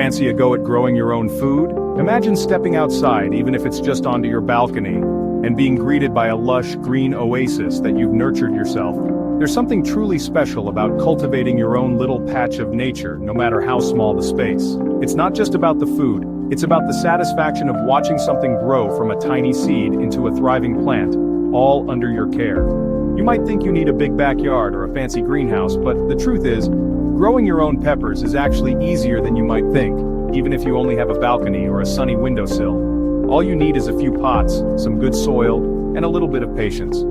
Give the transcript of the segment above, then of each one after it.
Fancy a go at growing your own food? Imagine stepping outside, even if it's just onto your balcony, and being greeted by a lush green oasis that you've nurtured yourself. There's something truly special about cultivating your own little patch of nature, no matter how small the space. It's not just about the food, it's about the satisfaction of watching something grow from a tiny seed into a thriving plant, all under your care. You might think you need a big backyard or a fancy greenhouse, but the truth is, growing your own peppers is actually easier than you might think, even if you only have a balcony or a sunny windowsill. All you need is a few pots, some good soil, and a little bit of patience.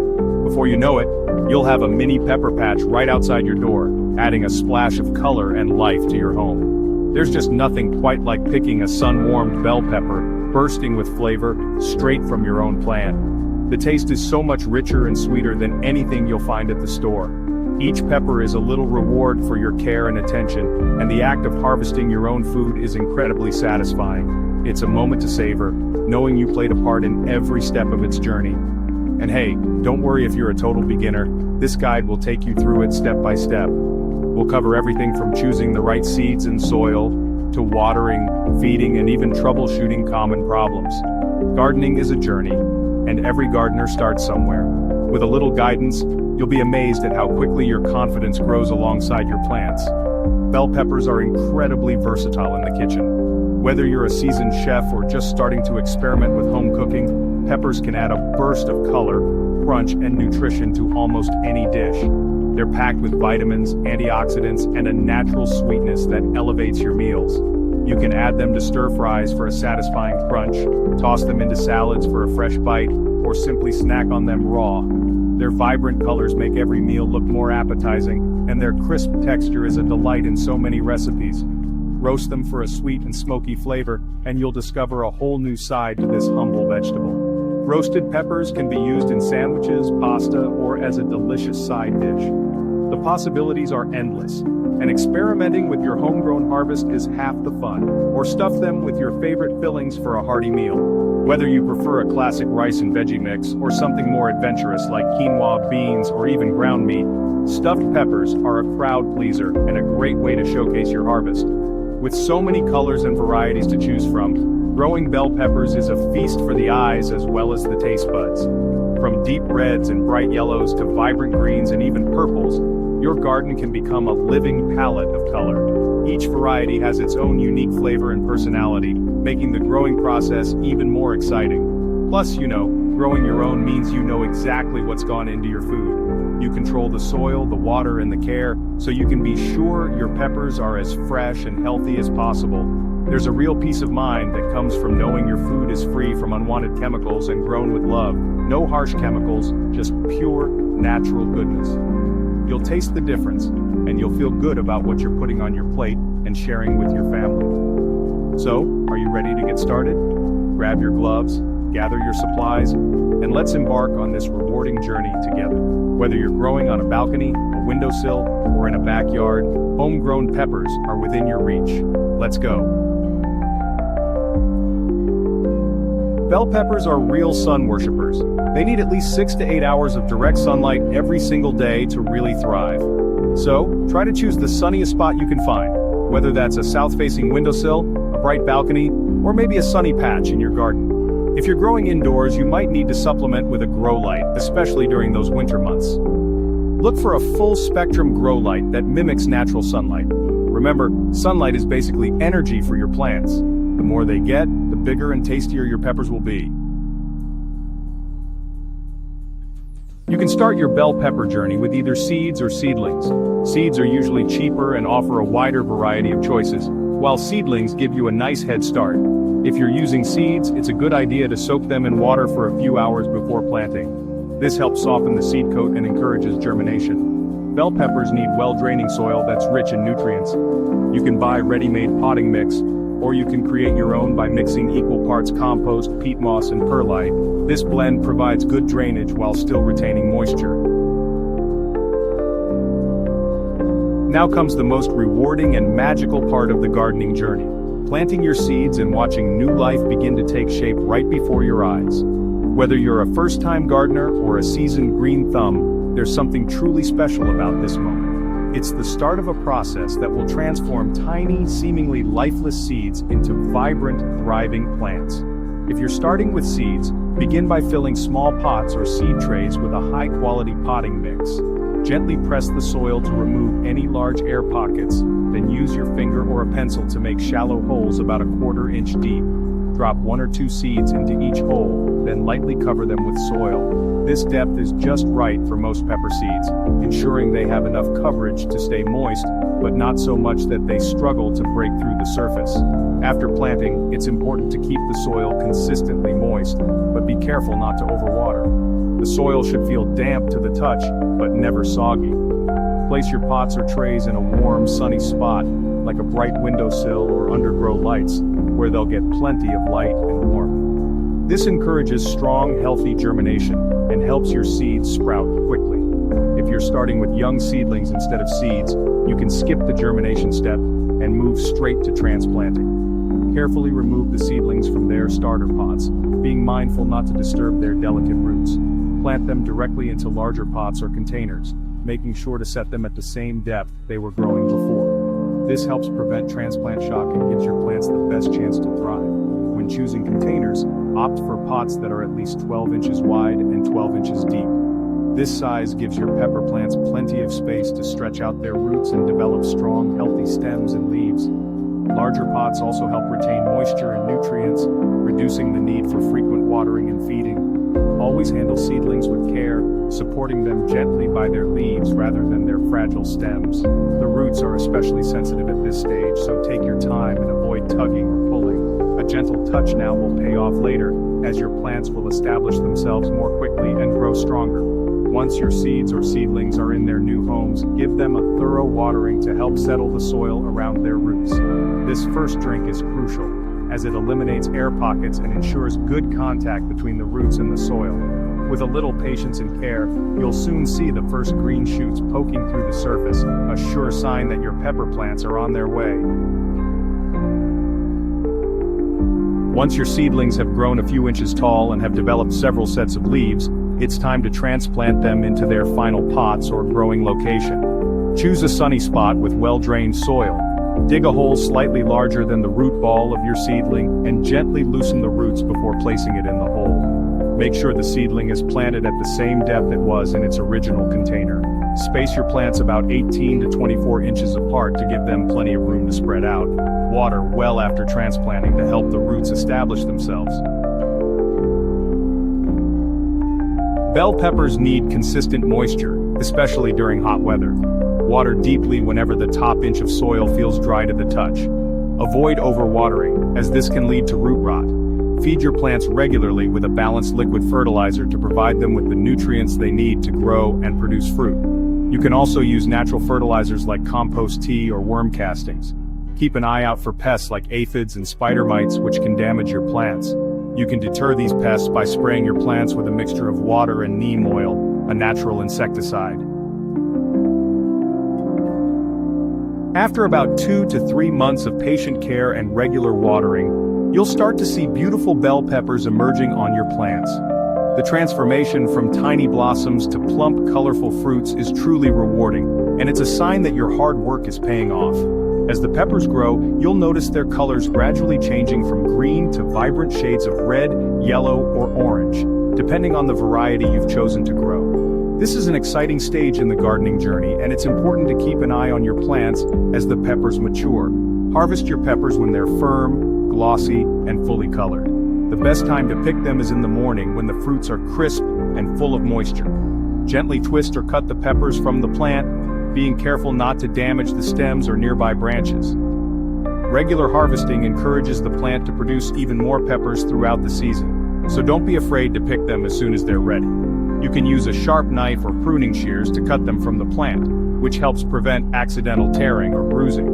Before you know it, you'll have a mini pepper patch right outside your door, adding a splash of color and life to your home. There's just nothing quite like picking a sun-warmed bell pepper, bursting with flavor, straight from your own plant. The taste is so much richer and sweeter than anything you'll find at the store. Each pepper is a little reward for your care and attention, and the act of harvesting your own food is incredibly satisfying. It's a moment to savor, knowing you played a part in every step of its journey. And hey, don't worry if you're a total beginner, this guide will take you through it step by step. We'll cover everything from choosing the right seeds and soil, to watering, feeding, and even troubleshooting common problems. Gardening is a journey, and every gardener starts somewhere. With a little guidance, you'll be amazed at how quickly your confidence grows alongside your plants. Bell peppers are incredibly versatile in the kitchen. Whether you're a seasoned chef or just starting to experiment with home cooking, peppers can add a burst of color, crunch, and nutrition to almost any dish. They're packed with vitamins, antioxidants, and a natural sweetness that elevates your meals. You can add them to stir fries for a satisfying crunch, toss them into salads for a fresh bite, or simply snack on them raw. Their vibrant colors make every meal look more appetizing, and their crisp texture is a delight in so many recipes. Roast them for a sweet and smoky flavor, and you'll discover a whole new side to this humble vegetable. Roasted peppers can be used in sandwiches, pasta, or as a delicious side dish. The possibilities are endless, and experimenting with your homegrown harvest is half the fun. Or stuff them with your favorite fillings for a hearty meal. Whether you prefer a classic rice and veggie mix or something more adventurous like quinoa, beans, or even ground meat, stuffed peppers are a crowd pleaser and a great way to showcase your harvest. With so many colors and varieties to choose from, growing bell peppers is a feast for the eyes as well as the taste buds. From deep reds and bright yellows to vibrant greens and even purples, your garden can become a living palette of color. Each variety has its own unique flavor and personality, making the growing process even more exciting. Plus, growing your own means you know exactly what's gone into your food. You control the soil, the water, and the care, so you can be sure your peppers are as fresh and healthy as possible. There's a real peace of mind that comes from knowing your food is free from unwanted chemicals and grown with love. No harsh chemicals, just pure, natural goodness. You'll taste the difference, and you'll feel good about what you're putting on your plate and sharing with your family. So, are you ready to get started? Grab your gloves, gather your supplies, and let's embark on this rewarding journey together. Whether you're growing on a balcony, a windowsill, or in a backyard, homegrown peppers are within your reach. Let's go. Bell peppers are real sun worshippers. They need at least 6 to 8 hours of direct sunlight every single day to really thrive. So, try to choose the sunniest spot you can find, whether that's a south-facing windowsill, a bright balcony, or maybe a sunny patch in your garden. If you're growing indoors, you might need to supplement with a grow light, especially during those winter months. Look for a full-spectrum grow light that mimics natural sunlight. Remember, sunlight is basically energy for your plants. The more they get, the bigger and tastier your peppers will be. You can start your bell pepper journey with either seeds or seedlings. Seeds are usually cheaper and offer a wider variety of choices, while seedlings give you a nice head start. If you're using seeds, it's a good idea to soak them in water for a few hours before planting. This helps soften the seed coat and encourages germination. Bell peppers need well-draining soil that's rich in nutrients. You can buy ready-made potting mix, or you can create your own by mixing equal parts compost, peat moss, and perlite. This blend provides good drainage while still retaining moisture. Now comes the most rewarding and magical part of the gardening journey. Planting your seeds and watching new life begin to take shape right before your eyes. Whether you're a first-time gardener or a seasoned green thumb, there's something truly special about this moment. It's the start of a process that will transform tiny, seemingly lifeless seeds into vibrant, thriving plants. If you're starting with seeds, begin by filling small pots or seed trays with a high-quality potting mix. Gently press the soil to remove any large air pockets, then use your finger or a pencil to make shallow holes about a 1/4 inch deep. Drop 1 or 2 seeds into each hole, then lightly cover them with soil. This depth is just right for most pepper seeds, ensuring they have enough coverage to stay moist, but not so much that they struggle to break through the surface. After planting, it's important to keep the soil consistently moist, but be careful not to overwater. The soil should feel damp to the touch, but never soggy. Place your pots or trays in a warm, sunny spot, like a bright windowsill or undergrow lights, where they'll get plenty of light and warmth. This encourages strong, healthy germination and helps your seeds sprout quickly. If you're starting with young seedlings instead of seeds, you can skip the germination step and move straight to transplanting. Carefully remove the seedlings from their starter pots, being mindful not to disturb their delicate roots. Plant them directly into larger pots or containers, making sure to set them at the same depth they were growing before. This helps prevent transplant shock and gives your plants the best chance to thrive. When choosing containers, opt for pots that are at least 12 inches wide and 12 inches deep. This size gives your pepper plants plenty of space to stretch out their roots and develop strong, healthy stems and leaves. Larger pots also help retain moisture and nutrients, reducing the need for frequent watering and feeding. Always handle seedlings with care, supporting them gently by their leaves rather than their fragile stems. The roots are especially sensitive at this stage, so take your time and avoid tugging or pulling. A gentle touch now will pay off later, as your plants will establish themselves more quickly and grow stronger. Once your seeds or seedlings are in their new homes, give them a thorough watering to help settle the soil around their roots. This first drink is crucial, as it eliminates air pockets and ensures good contact between the roots and the soil. With a little patience and care, you'll soon see the first green shoots poking through the surface, a sure sign that your pepper plants are on their way. Once your seedlings have grown a few inches tall and have developed several sets of leaves, it's time to transplant them into their final pots or growing location. Choose a sunny spot with well-drained soil. Dig a hole slightly larger than the root ball of your seedling and gently loosen the roots before placing it in the hole. Make sure the seedling is planted at the same depth it was in its original container. Space your plants about 18 to 24 inches apart to give them plenty of room to spread out. Water well after transplanting to help the roots establish themselves. Bell peppers need consistent moisture, especially during hot weather. Water deeply whenever the top inch of soil feels dry to the touch. Avoid overwatering, as this can lead to root rot. Feed your plants regularly with a balanced liquid fertilizer to provide them with the nutrients they need to grow and produce fruit. You can also use natural fertilizers like compost tea or worm castings. Keep an eye out for pests like aphids and spider mites, which can damage your plants. You can deter these pests by spraying your plants with a mixture of water and neem oil, a natural insecticide. After about 2 to 3 months of patient care and regular watering, you'll start to see beautiful bell peppers emerging on your plants. The transformation from tiny blossoms to plump, colorful fruits is truly rewarding, and it's a sign that your hard work is paying off. As the peppers grow, you'll notice their colors gradually changing from green to vibrant shades of red, yellow, or orange, depending on the variety you've chosen to grow. This is an exciting stage in the gardening journey, and it's important to keep an eye on your plants as the peppers mature. Harvest your peppers when they're firm, glossy, and fully colored. The best time to pick them is in the morning when the fruits are crisp and full of moisture. Gently twist or cut the peppers from the plant, being careful not to damage the stems or nearby branches. Regular harvesting encourages the plant to produce even more peppers throughout the season, so don't be afraid to pick them as soon as they're ready. You can use a sharp knife or pruning shears to cut them from the plant, which helps prevent accidental tearing or bruising.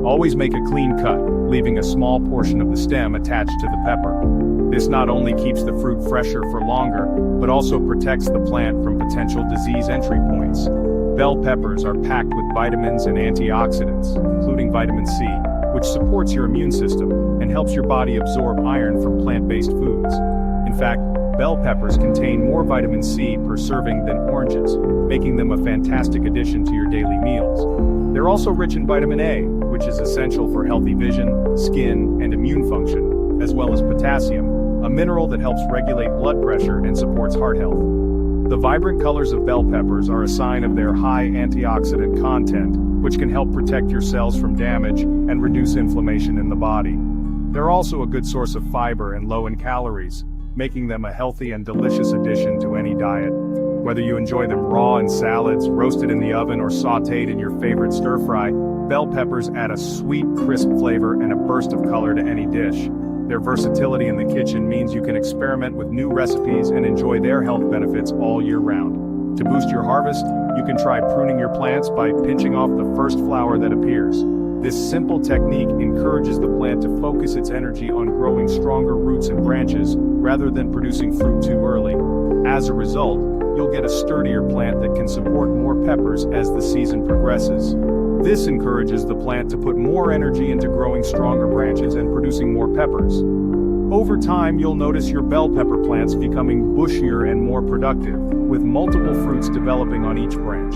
Always make a clean cut, leaving a small portion of the stem attached to the pepper. This not only keeps the fruit fresher for longer, but also protects the plant from potential disease entry points. Bell peppers are packed with vitamins and antioxidants, including vitamin C, which supports your immune system and helps your body absorb iron from plant-based foods. In fact, Bell peppers contain more vitamin C per serving than oranges, making them a fantastic addition to your daily meals. They're also rich in vitamin A, which is essential for healthy vision, skin, and immune function, as well as potassium, a mineral that helps regulate blood pressure and supports heart health. The vibrant colors of bell peppers are a sign of their high antioxidant content, which can help protect your cells from damage and reduce inflammation in the body. They're also a good source of fiber and low in calories, making them a healthy and delicious addition to any diet. Whether you enjoy them raw in salads, roasted in the oven, or sautéed in your favorite stir-fry, bell peppers add a sweet, crisp flavor and a burst of color to any dish. Their versatility in the kitchen means you can experiment with new recipes and enjoy their health benefits all year round. To boost your harvest, you can try pruning your plants by pinching off the first flower that appears. This simple technique encourages the plant to focus its energy on growing stronger roots and branches rather than producing fruit too early. As a result, you'll get a sturdier plant that can support more peppers as the season progresses. This encourages the plant to put more energy into growing stronger branches and producing more peppers. Over time, you'll notice your bell pepper plants becoming bushier and more productive, with multiple fruits developing on each branch.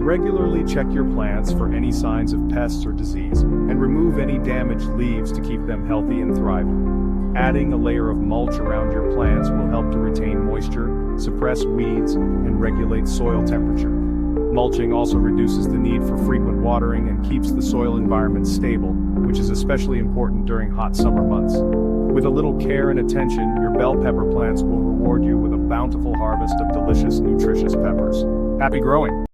Regularly check your plants for any signs of pests or disease, and remove any damaged leaves to keep them healthy and thriving. Adding a layer of mulch around your plants will help to retain moisture, suppress weeds, and regulate soil temperature. Mulching also reduces the need for frequent watering and keeps the soil environment stable, which is especially important during hot summer months. With a little care and attention, your bell pepper plants will reward you with a bountiful harvest of delicious, nutritious peppers. Happy growing!